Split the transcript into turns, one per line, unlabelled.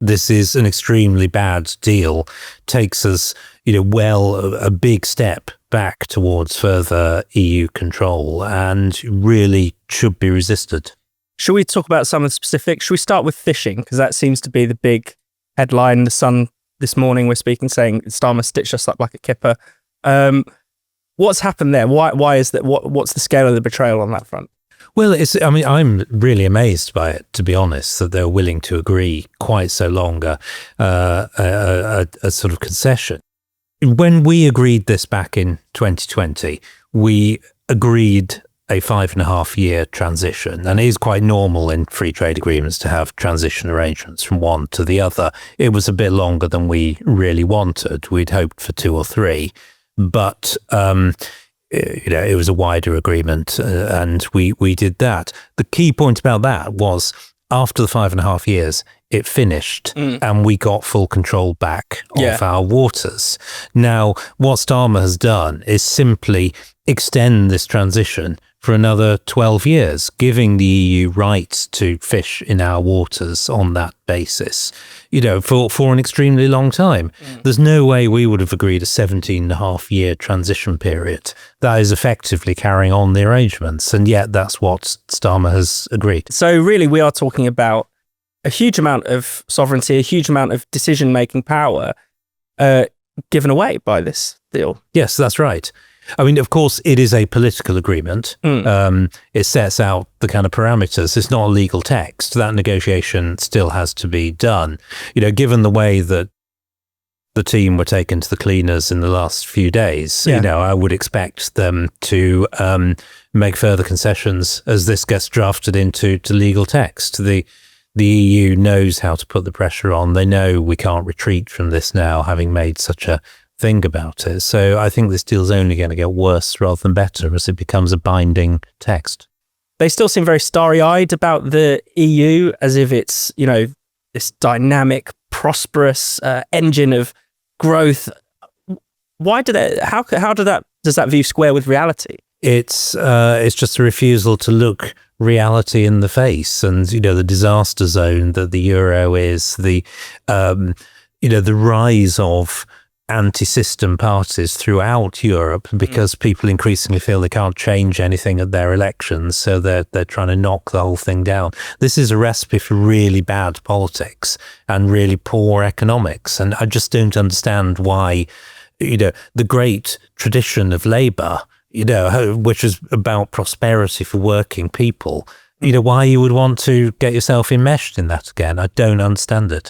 this is an extremely bad deal, takes us, a big step back towards further EU control and really should be resisted.
Should we talk about some of the specifics? Should we start with fishing? Because that seems to be the big headline. The Sun this morning we're speaking saying Starmer stitched us up like a kipper. What's happened there? Why is that? What's the scale of the betrayal on that front?
Well, I'm really amazed by it, to be honest, that they're willing to agree quite so long a sort of concession. When we agreed this back in 2020, we agreed a 5.5-year transition, and it is quite normal in free trade agreements to have transition arrangements from one to the other. It was a bit longer than we really wanted. We'd hoped for 2 or 3, but it was a wider agreement, and we did that. The key point about that was after the 5.5 years, it finished and we got full control back of our waters. Now, what Starmer has done is simply extend this transition for another 12 years, giving the EU rights to fish in our waters on that basis, for an extremely long time. There's no way we would have agreed a 17.5-year transition period. That is effectively carrying on the arrangements, and yet that's what Starmer has agreed.
So really, we are talking about a huge amount of sovereignty, a huge amount of decision-making power given away by this deal.
Yes, that's right. I mean, of course, it is a political agreement. It sets out the kind of parameters. It's not a legal text. That negotiation still has to be done. Given the way that the team were taken to the cleaners in the last few days, I would expect them to make further concessions as this gets drafted into legal text. The EU knows how to put the pressure on. They know we can't retreat from this now, having made such a thing about it. So I think this deal's only going to get worse rather than better as it becomes a binding text.
They still seem very starry-eyed about the EU, as if it's, this dynamic, prosperous engine of growth. Why do they? How does that view square with reality?
It's just a refusal to look reality in the face, and the disaster zone that the euro is, the rise of anti-system parties throughout Europe, because people increasingly feel they can't change anything at their elections, so they're trying to knock the whole thing down. This is a recipe for really bad politics and really poor economics, and I just don't understand why the great tradition of Labour, which is about prosperity for working people, why you would want to get yourself enmeshed in that again. I don't understand it.